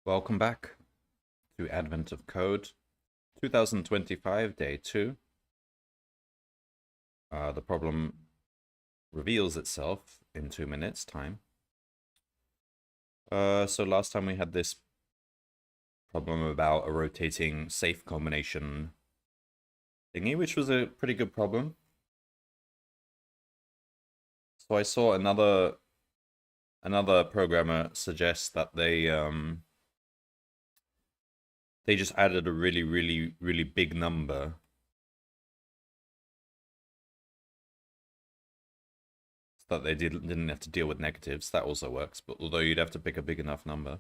Welcome back to Advent of Code 2025, Day 2. The problem reveals itself in 2 minutes' time. So last time we had this problem about a rotating safe combination thingy, which was a pretty good problem. So I saw another programmer suggest that they just added a really big number so that they didn't have to deal with negatives. That also works, but although you'd have to pick a big enough number.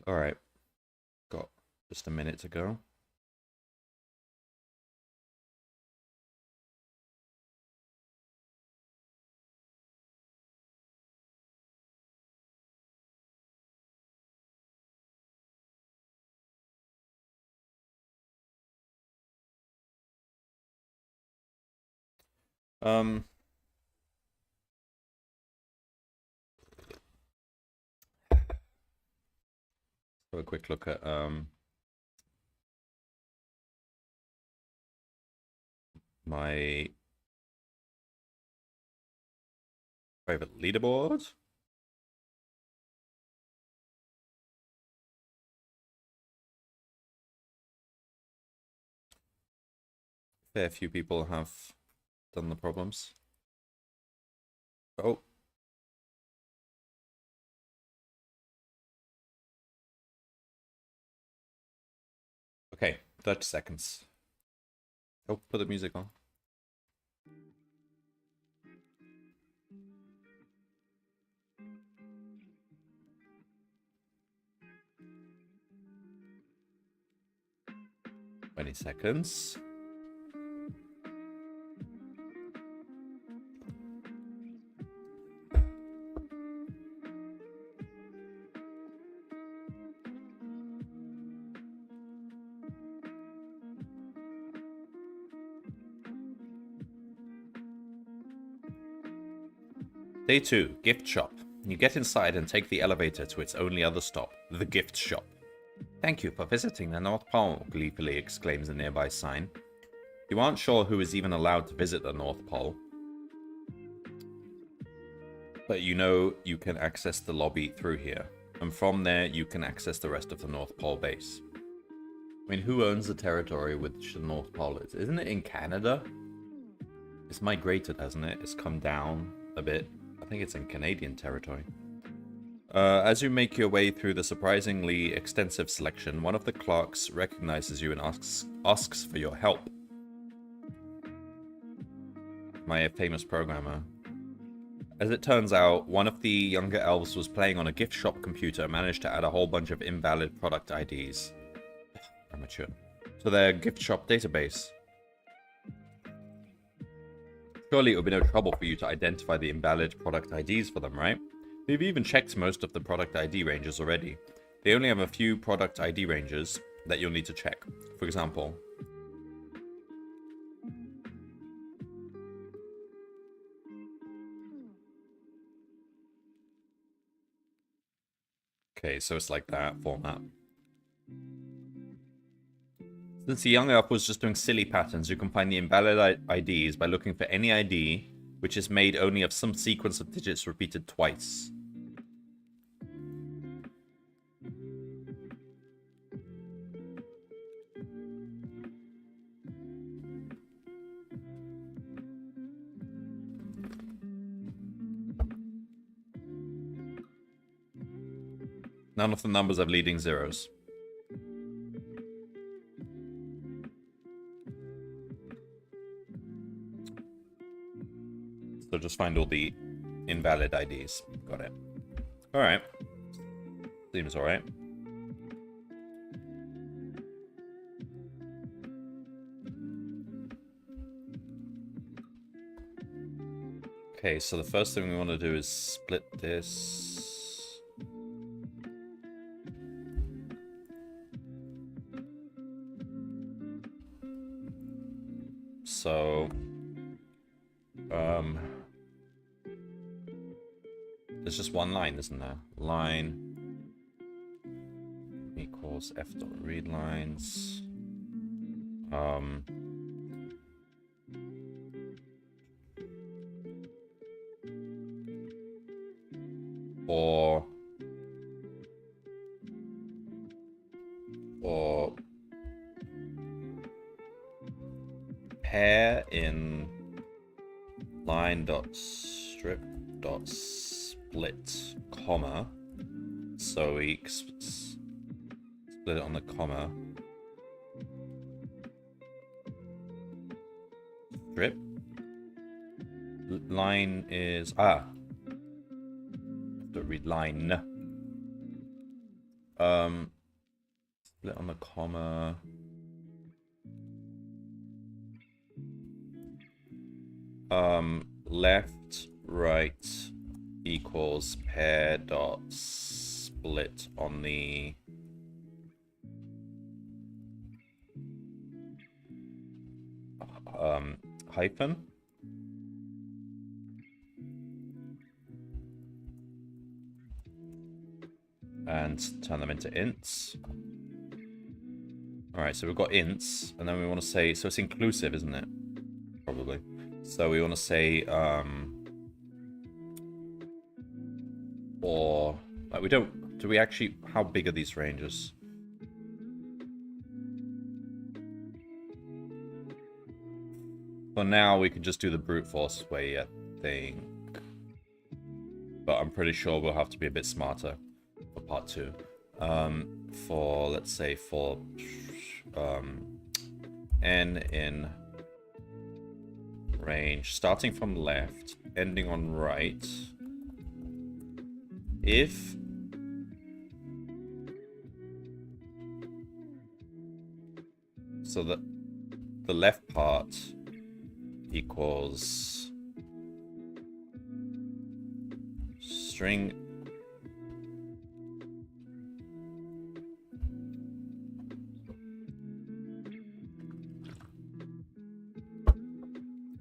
All right, got just a minute to go. Um, have a quick look at my private leaderboard. Fair few people have done the problems. Oh. Okay, 30 seconds. Oh, put the music on. Twenty seconds. Day 2, gift shop. You get inside and take the elevator to its only other stop, the gift shop. Thank you for visiting the North Pole, gleefully exclaims a nearby sign. You aren't sure who is even allowed to visit the North Pole, but you know you can access the lobby through here, and from there you can access the rest of the North Pole base. I mean, who owns the territory which the North Pole is? Isn't it in Canada? It's migrated, hasn't it? It's come down a bit. I think it's in Canadian territory. As you make your way through the surprisingly extensive selection, one of the clerks recognizes you and asks for your help. My famous programmer. As it turns out, one of the younger elves was playing on a gift shop computer and managed to add a whole bunch of invalid product IDs. Amateur. To their gift shop database. Surely it would be no trouble for you to identify the invalid product IDs for them, right? We've even checked most of the product ID ranges already. They only have a few product ID ranges that you'll need to check. For example, okay, so it's like that format. Since the young elf was just doing silly patterns, you can find the invalid IDs by looking for any ID which is made only of some sequence of digits repeated twice. None of the numbers have leading zeros. So just find all the invalid IDs. Got it. Alright. Seems alright. Okay, so the first thing we want to do is split this. So, There's just one line, isn't there? Line equals f dot read lines. Or pair in line dot strip dot split comma, so we split it on the comma. Strip line is have to read line. Split on the comma. Left, right equals pair dot split on the hyphen. And turn them into ints. Alright, so we've got ints, and then we want to say, so it's inclusive, isn't it? Probably. So we want to say, or, like, we don't, do we actually, how big are these ranges? For now, we can just do the brute force way, I think. But I'm pretty sure we'll have to be a bit smarter for part 2. For, let's say, for n in range, starting from left, ending on right, if so that the left part equals string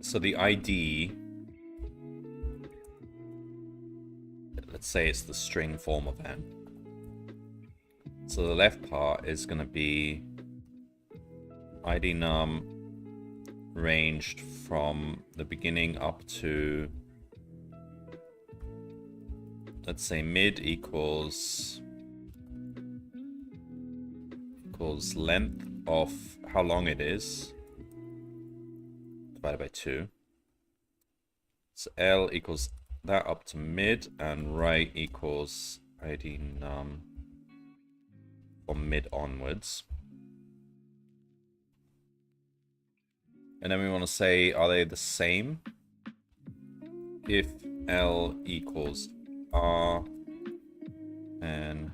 so the ID, let's say it's the string form of n. So the left part is going to be ID num ranged from the beginning up to, let's say, mid equals length of how long it is divided by 2. So L equals that up to mid, and right equals ID num from mid onwards. And then we want to say, are they the same? If L equals R and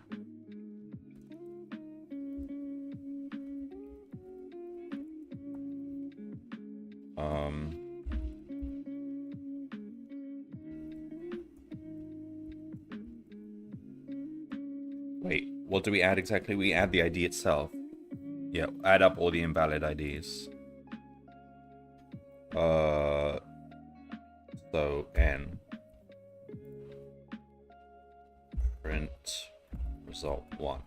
wait, what do we add exactly? We add the ID itself. Yeah, add up all the invalid IDs. So n print result 1.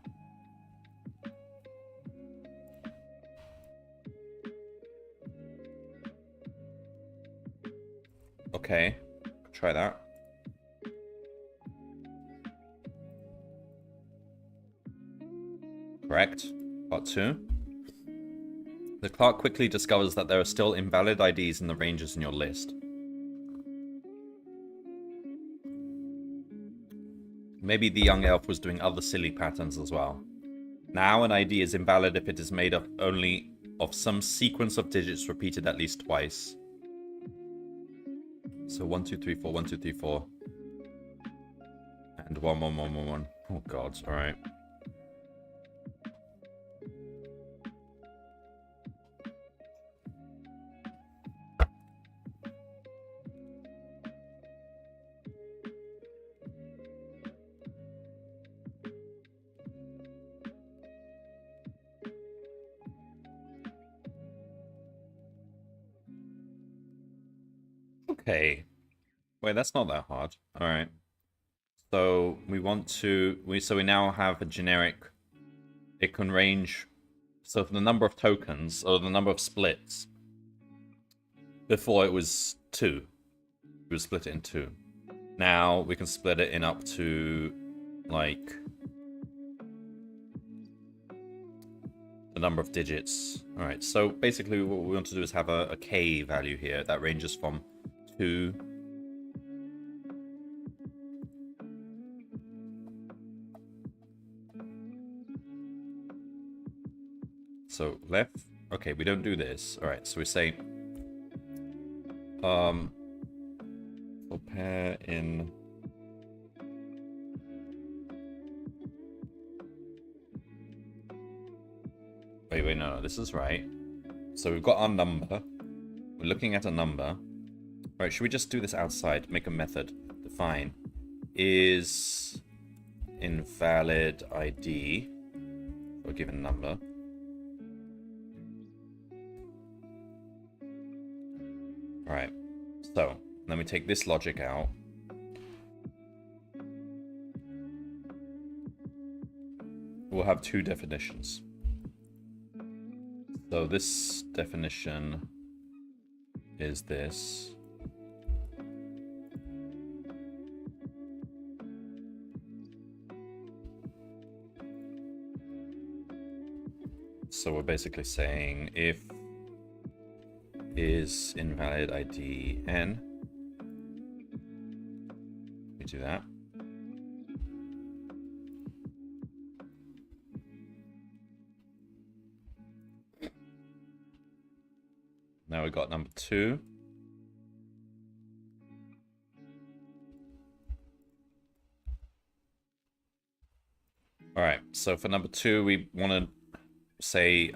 Okay, try that. Correct. Part 2. The clerk quickly discovers that there are still invalid IDs in the ranges in your list. Maybe the young elf was doing other silly patterns as well. Now an ID is invalid if it is made up only of some sequence of digits repeated at least twice. So 1, 2, 3, 4, 1, 2, 3, 4. And 1, 1, 1, 1, 1. Oh god, alright. Okay. Wait, that's not that hard. Alright. So we want to, so we now have a generic, it can range, so for the number of tokens, or the number of splits, before it was 2. We would split it in 2. Now we can split it in up to, like, the number of digits. Alright, so basically what we want to do is have a K value here that ranges from 2 so left. Okay, we don't do this. Alright, so we say for pair in wait, no, this is right. So we've got our number. We're looking at a number. Alright, should we just do this outside? Make a method. Define is invalid ID for a given number. Alright, so let me take this logic out. We'll have 2 definitions. So this definition is this. So we're basically saying if is invalid ID n, we do that. Now we got number 2. All right, so for number 2, we want to say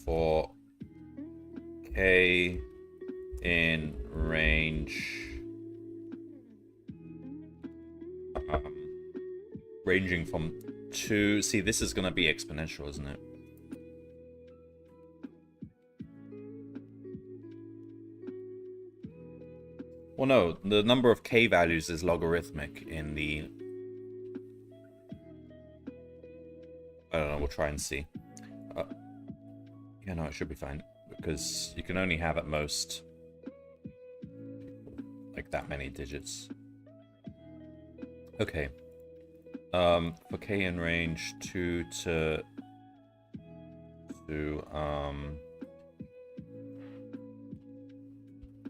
for K in range ranging from 2. See, this is going to be exponential, isn't it? Well, no, the number of K values is logarithmic in the... I don't know, we'll try and see. Yeah, no, it should be fine, because you can only have at most like that many digits. Okay. For K in range 2 to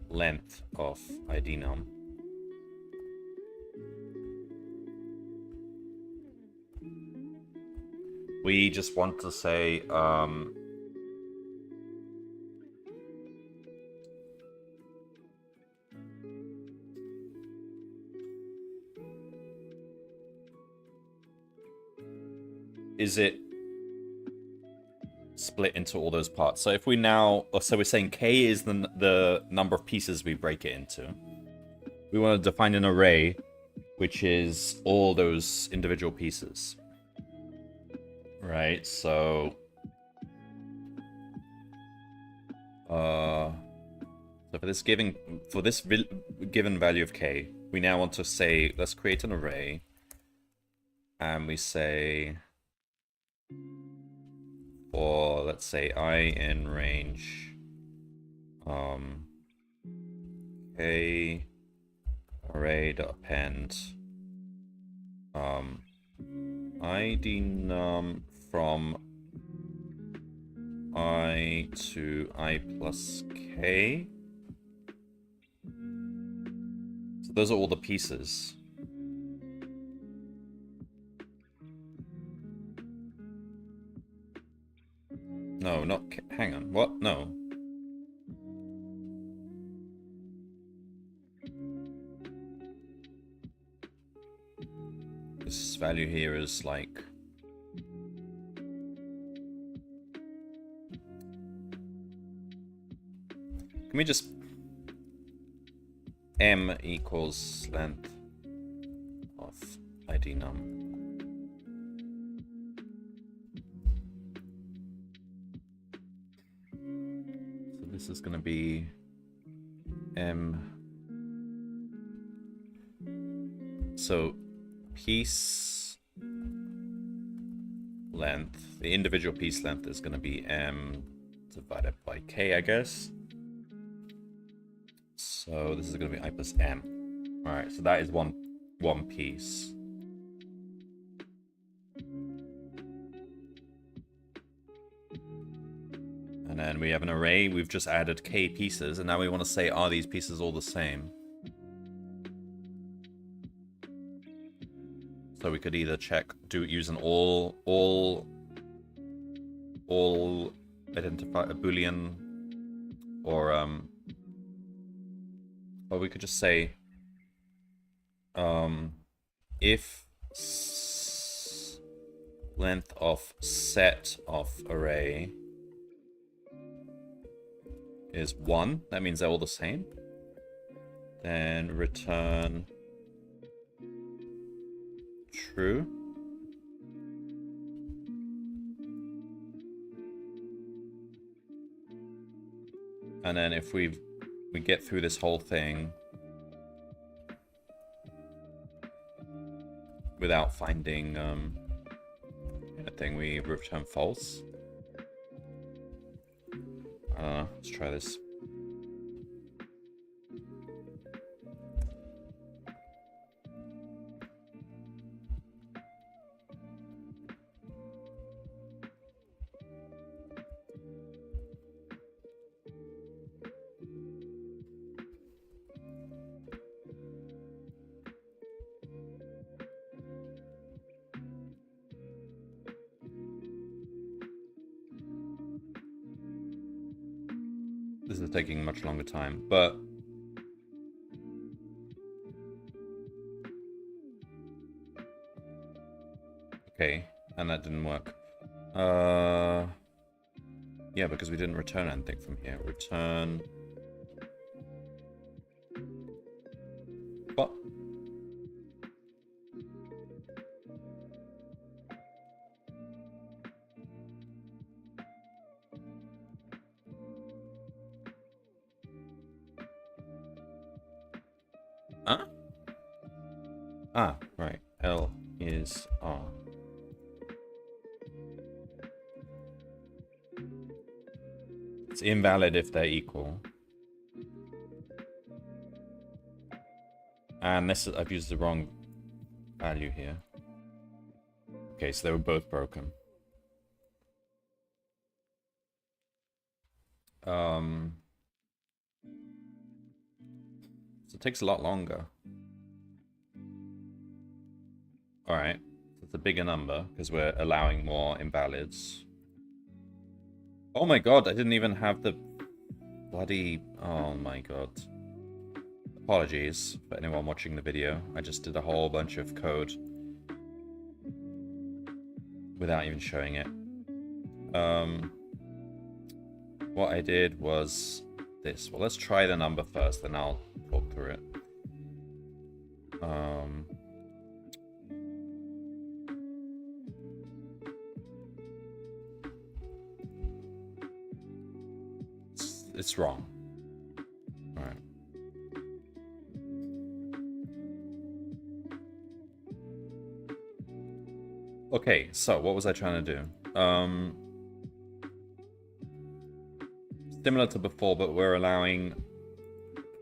length of ID num. We just want to say is it split into all those parts? So if we now, so we're saying K is the number of pieces we break it into. We want to define an array, which is all those individual pieces. Right, so so for this given value of K, we now want to say, let's create an array, and we say for, let's say, I in range K array.append ID num from I to I plus K. So those are all the pieces. No, not K. Hang on. What? No. This value here is like... Can we just... M equals length of ID num. this is going to be M. So piece length, the individual piece length is going to be M divided by K, I guess. So this is going to be I plus M. All right, so that is one piece. And then we have an array. We've just added K pieces, and now we want to say, are these pieces all the same? So we could either check, use an all identify a Boolean, or we could just say, if length of set of array is 1, that means they're all the same. Then return true. And then if we get through this whole thing without finding anything, we return false. Let's try this. This is taking much longer time, but okay, and that didn't work. Yeah, because we didn't return anything from here. Return. What? Huh? Ah, right. L is R. It's invalid if they're equal. And this is, I've used the wrong value here. Okay, so they were both broken. So it takes a lot longer. Alright, it's a bigger number because we're allowing more invalids. Oh my god, I didn't even have the bloody... Oh my god. Apologies for anyone watching the video. I just did a whole bunch of code without even showing it. What I did was this. Well, let's try the number first, then I'll talk through it. It's wrong. All right. Okay, so what was I trying to do? Similar to before, but we're allowing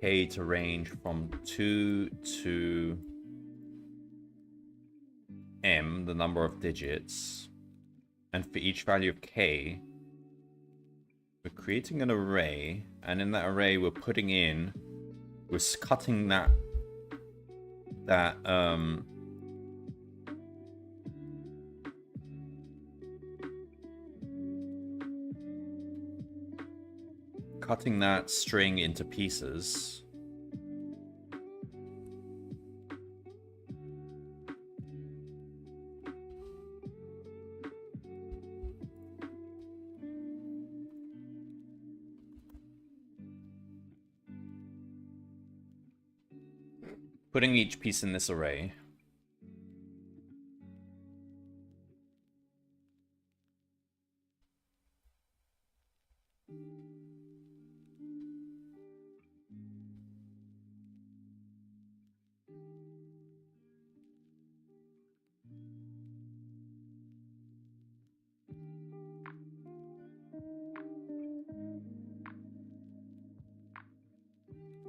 K to range from 2 to M, the number of digits. And for each value of K, we're creating an array, and in that array we're cutting cutting that string into pieces. Putting each piece in this array.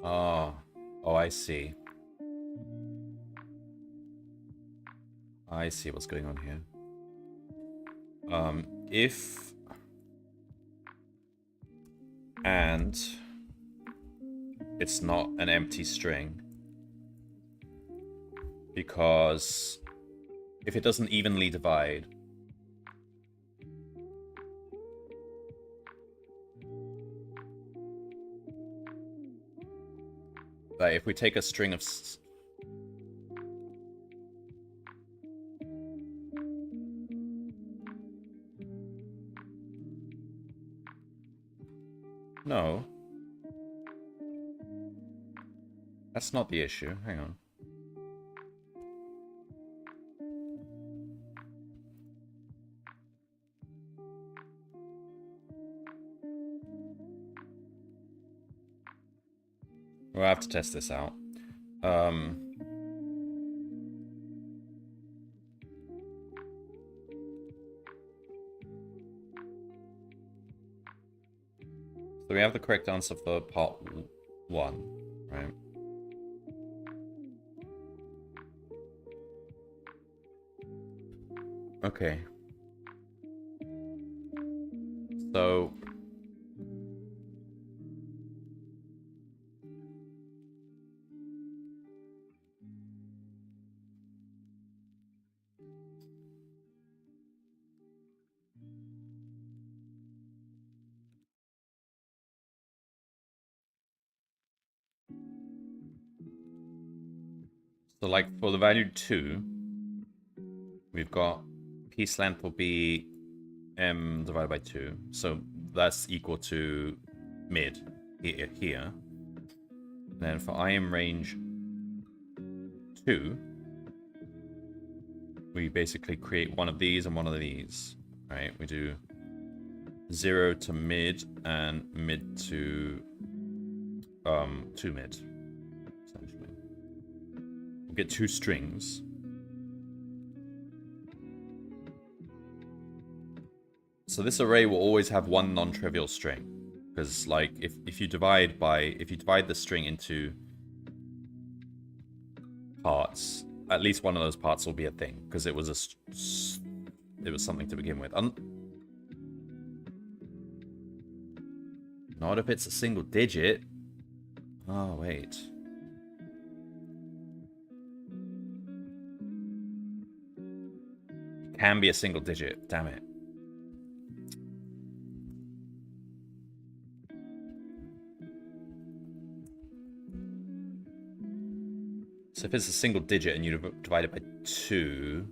Oh, oh, I see. I see what's going on here. If and it's not an empty string, because if it doesn't evenly divide, like if we take a string of no, that's not the issue. Hang on. We'll have to test this out. So we have the correct answer for part 1, right? Okay. So like for the value 2, we've got piece length will be m divided by 2. So that's equal to mid here. And then for im range 2, we basically create one of these and one of these, right? We do 0 to mid and mid to mid, essentially. We'll get 2 strings. So this array will always have one non-trivial string, because like if you divide the string into parts, at least one of those parts will be a thing, because it was something to begin with. Not if it's a single digit. Oh wait. It can be a single digit. Damn it. So if it's a single digit and you divide it by 2,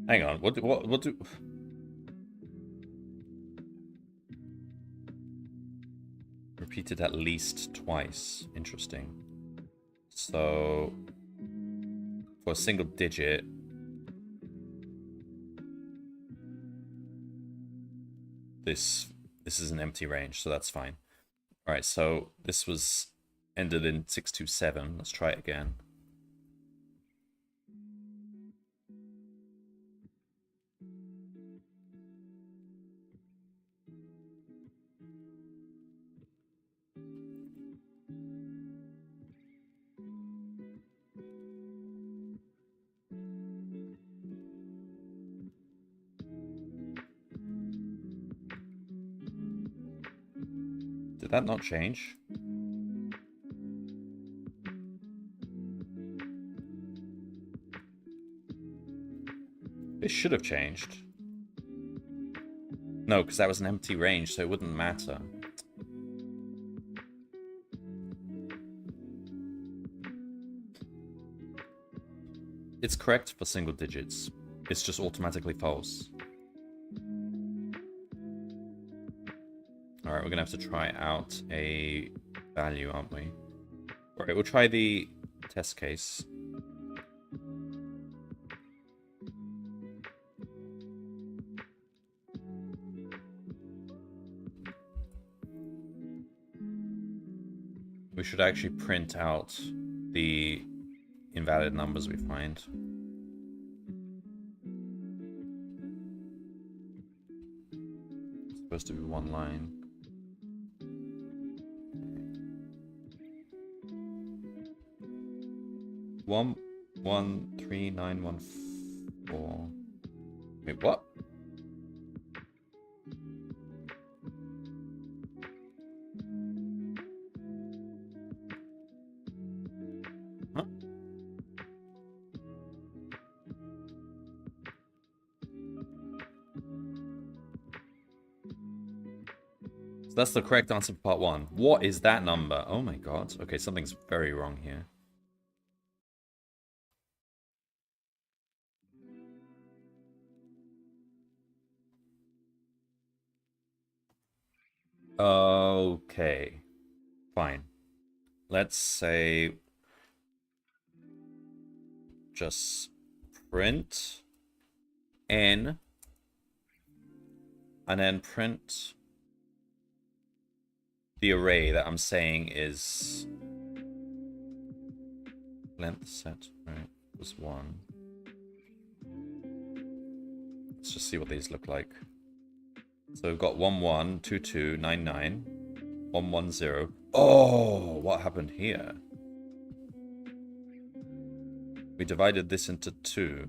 hang on, what do repeated at least twice. Interesting. So for a single digit, this is an empty range, so that's fine. All right, so this was ended in 627. Let's try it again. Did that not change? It should have changed. No, because that was an empty range, so it wouldn't matter. It's correct for single digits. It's just automatically false. Alright, we're gonna have to try out a value, aren't we? Alright, we'll try the test case. We should actually print out the invalid numbers we find. supposed to be one line. One 13914. Wait, what? Huh? So that's the correct answer for part 1. What is that number? Oh my god. Okay, something's very wrong here. Okay. Fine. Let's say just print n and then print the array that I'm saying is length set, right? Was 1. Let's just see what these look like. So we've got 112299 110. Oh, what happened here? We divided this into 2.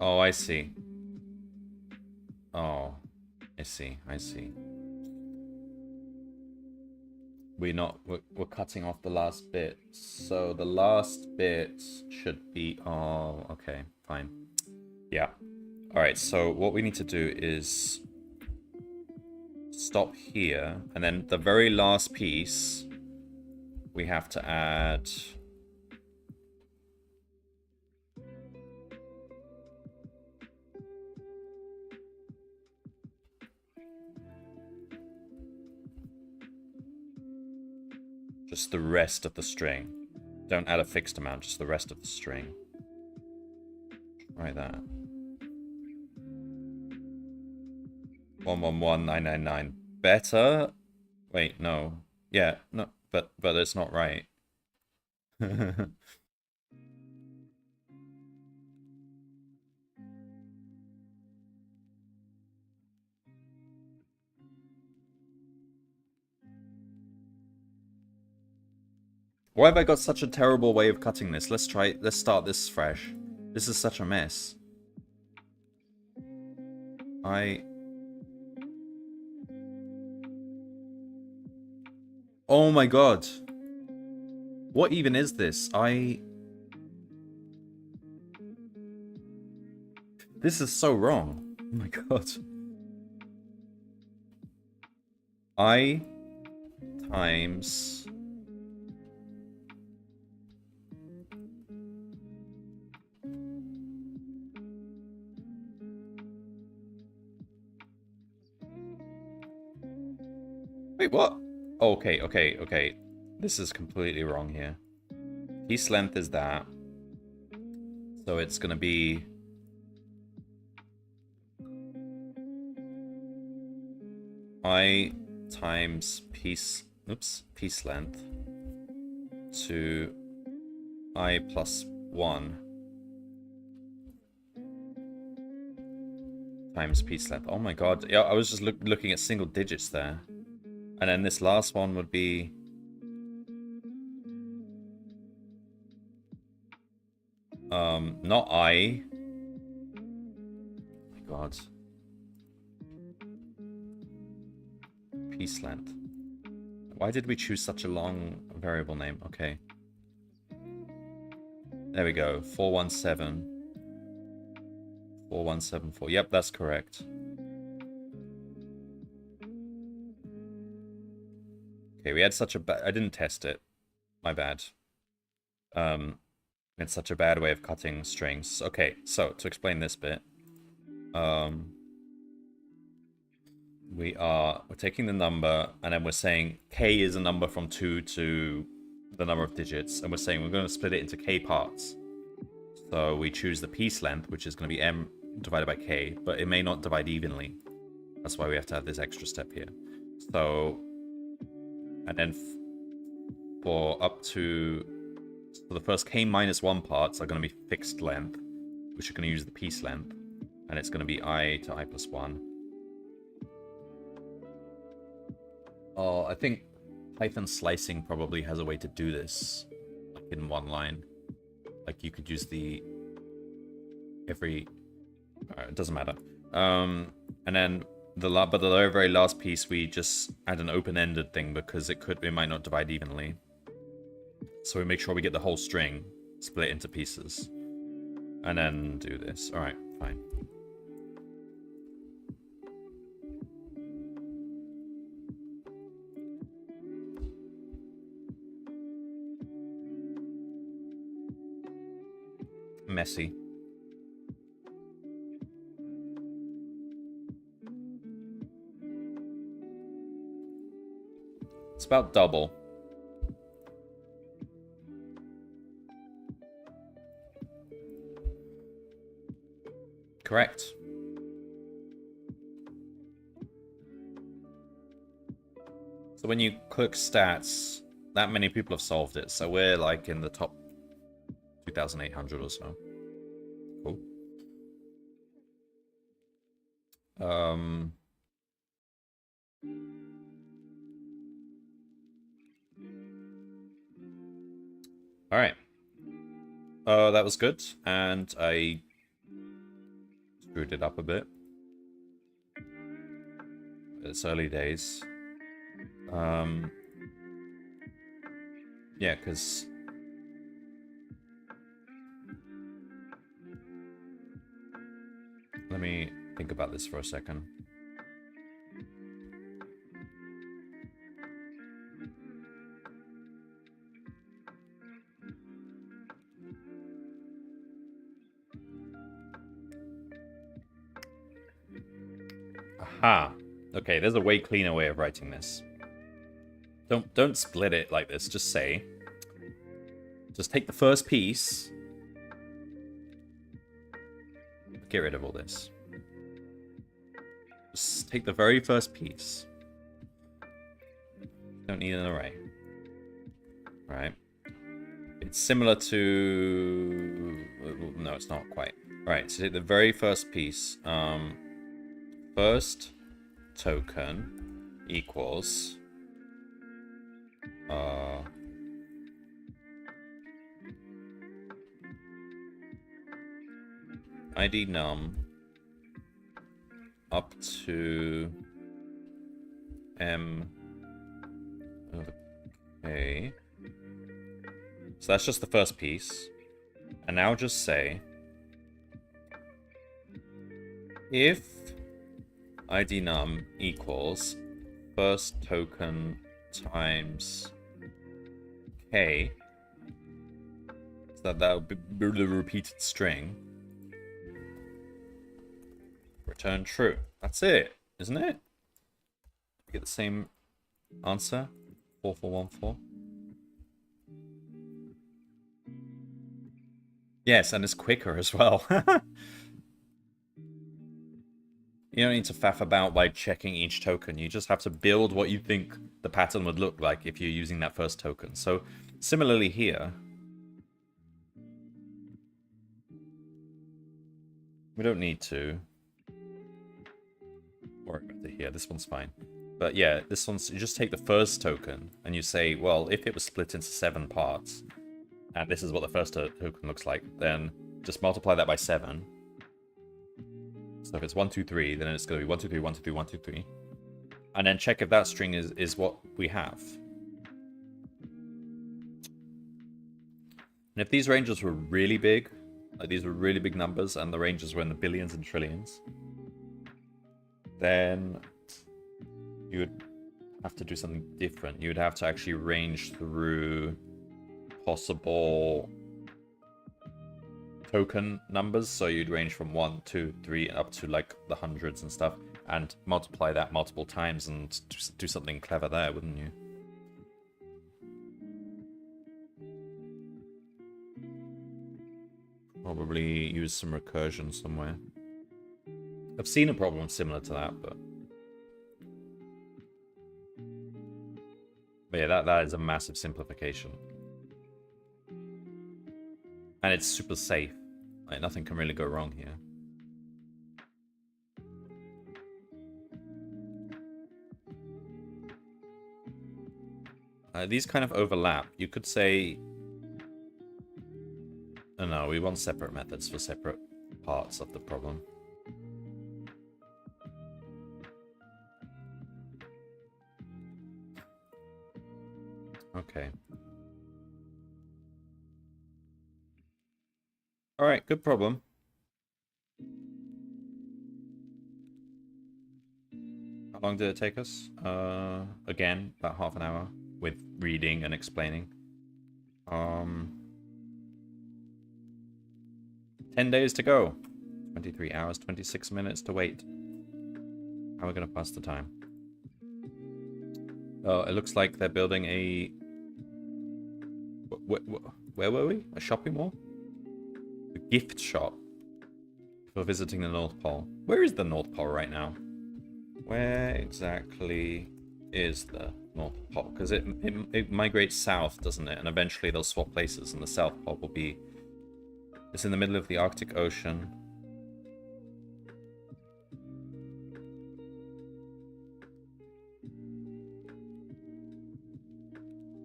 Oh, I see. Oh, I see. I see. We're cutting off the last bit. So the last bit should be... Oh, okay. Fine. Yeah. Alright, so what we need to do is stop here. And then the very last piece, we have to add... just the rest of the string. Don't add a fixed amount, just the rest of the string. Try that. 111999. Better? Wait, no. Yeah, no, but it's not right. Why have I got such a terrible way of cutting this? Let's start this fresh. This is such a mess. Oh my god. What even is this? This is so wrong. Oh my god. I times... Wait, what? Oh, okay. This is completely wrong here. Piece length is that. So it's gonna be... I times piece... Oops. Piece length to I plus 1 times piece length. Oh my god. Yeah, I was just looking at single digits there. And then this last one would be... not I. Oh my god. Piece length. Why did we choose such a long variable name? Okay. There we go. 417. 4174. Yep, that's correct. Okay, we had such a bad... I didn't test it. My bad. It's such a bad way of cutting strings. Okay, so to explain this bit, we're taking the number and then we're saying k is a number from 2 to the number of digits, and we're saying we're going to split it into k parts. So we choose the piece length, which is going to be m divided by k, but it may not divide evenly. That's why we have to have this extra step here. So, and then for the first k minus 1 parts are going to be fixed length, which are going to use the piece length, and it's going to be I to I plus 1. Oh, I think Python slicing probably has a way to do this, like in one line. Like you could use the it doesn't matter. And then but the very, very last piece we just add an open-ended thing because it might not divide evenly. So we make sure we get the whole string split into pieces, and then do this. All right, fine. Messy. It's about double. Correct. So when you click stats, that many people have solved it. So we're like in the top 2,800 or so. Cool. All right. That was good, and I screwed it up a bit. It's early days. Yeah, because let me think about this for a second. Aha. Okay, there's a way cleaner way of writing this. Don't split it like this. Just say. Just take the first piece. Get rid of all this. Just take the very first piece. Don't need an array. Right. It's similar to... No, it's not quite. Right, so take the very first piece. First token equals... ID num up to m over k. So that's just the first piece. And now just say if ID num equals first token times k, so that would be the repeated string. Return true. That's it, isn't it? We get the same answer. 4414. Yes, and it's quicker as well. You don't need to faff about by checking each token. You just have to build what you think the pattern would look like if you're using that first token. So similarly here, we don't need to worry about it here. This one's fine. But yeah, this one's, you just take the first token and you say, well, if it was split into 7 parts, and this is what the first token looks like, then just multiply that by 7. So if it's 1, 2, 3, then it's going to be 1, 2, 3, 1, 2, 3, 1, 2, 3. And then check if that string is what we have. And if these ranges were really big, like these were really big numbers, and the ranges were in the billions and trillions, then you would have to do something different. You would have to actually range through possible token numbers, so you'd range from 1, 2, 3 up to like the hundreds and stuff, and multiply that multiple times and do something clever there, wouldn't you? probably use some recursion somewhere. I've seen a problem similar to that, but yeah, that is a massive simplification. And it's super safe. Like, nothing can really go wrong here. These kind of overlap. You could say... Oh, no, we want separate methods for separate parts of the problem. Okay. Alright, good problem. How long did it take us? Again, about half an hour with reading and explaining. 10 days to go. 23 hours, 26 minutes to wait. How are we going to pass the time? Oh, it looks like they're building a... Where were we? A shopping mall? A gift shop for visiting the North Pole. Where is the North Pole right now? Where exactly is the North Pole? Because it migrates south, doesn't it? And eventually they'll swap places, and the South Pole will be... It's in the middle of the Arctic Ocean.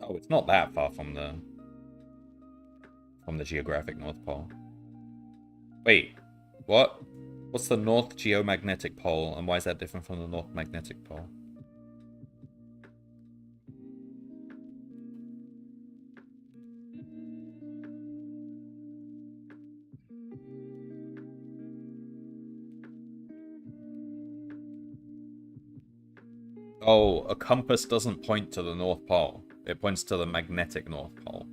Oh, it's not that far from the geographic North Pole. Wait, what? What's the North Geomagnetic Pole, and why is that different from the North Magnetic Pole? Oh, a compass doesn't point to the North Pole. It points to the magnetic North Pole.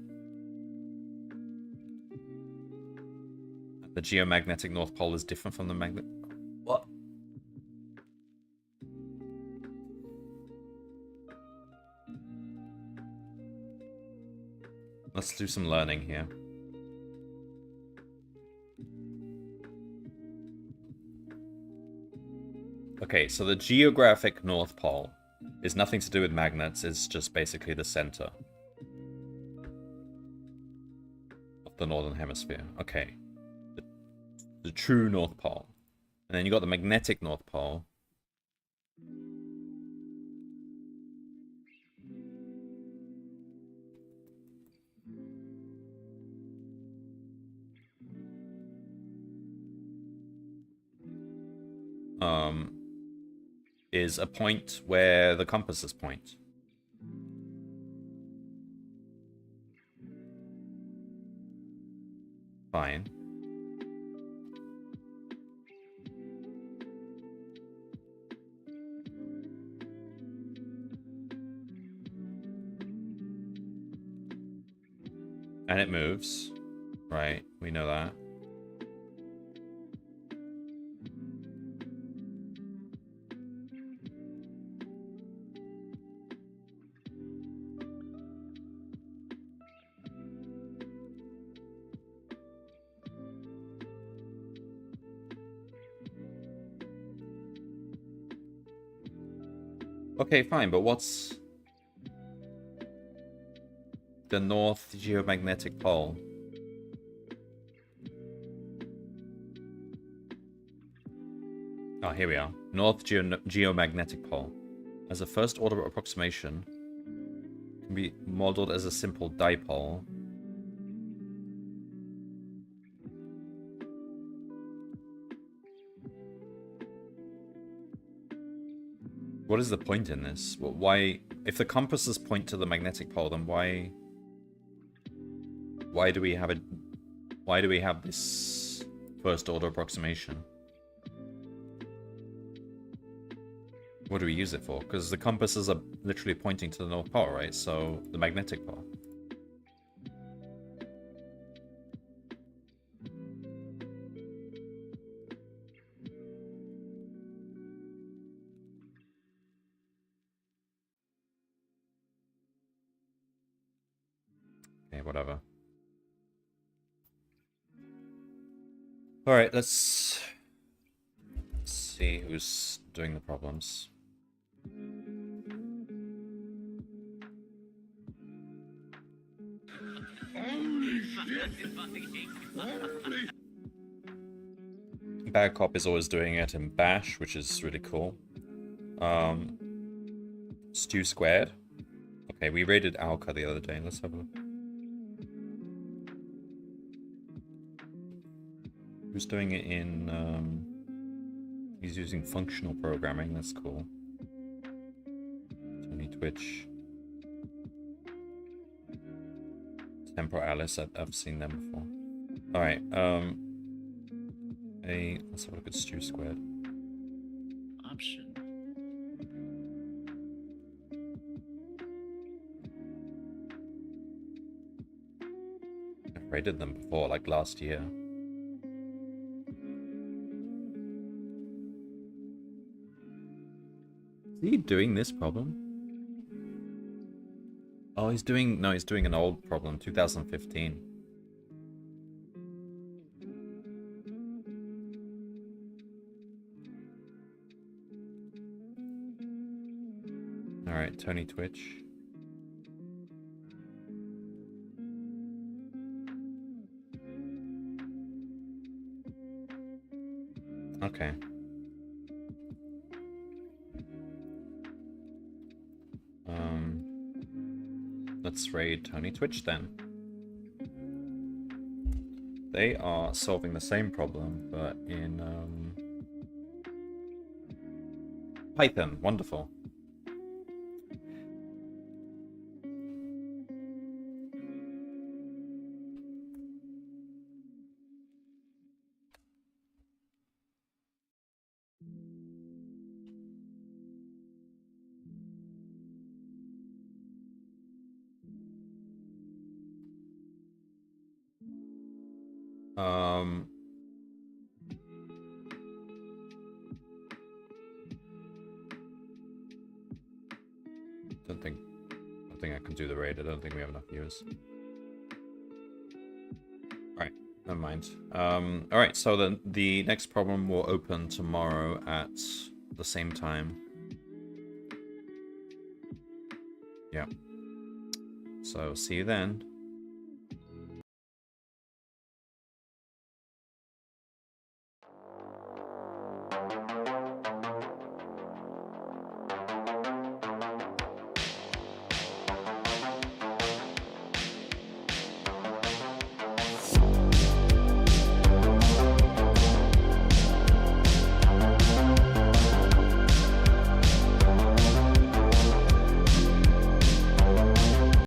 The geomagnetic North Pole is different from the magnet... What? Let's do some learning here. Okay, so the geographic North Pole is nothing to do with magnets, it's just basically the center of the Northern Hemisphere. Okay. The true North Pole. And then you got the magnetic North Pole. Is a point where the compasses point. Fine. And it moves. Right, we know that. Okay, fine, but what's the North Geomagnetic Pole? Oh, here we are. North Geomagnetic Pole. As a first order approximation, can be modeled as a simple dipole. What is the point in this? Why, if the compasses point to the magnetic pole, then why do we have this first order approximation? What do we use it for? Because the compasses are literally pointing to the North Pole, right? So the magnetic pole. Okay, whatever. All right, let's see who's doing the problems. Bad Cop is always doing it in Bash, which is really cool. Stew Squared. Okay, we raided Alka the other day. Let's have a look. Who's doing it in... he's using functional programming. That's cool. Tony Twitch. Tempo Alice. I've seen them before. Alright, let's have a look at Stew Squared. Option. I've raided them before, like last year. Is he doing this problem? Oh, he's doing... No, he's doing an old problem, 2015. Alright, Tony Twitch. Okay. Let's raid Tony Twitch then. They are solving the same problem, but in Python. Wonderful. I don't think I can do the raid. I don't think we have enough viewers. Alright, never mind. Alright, so then the next problem will open tomorrow at the same time. Yeah. So see you then.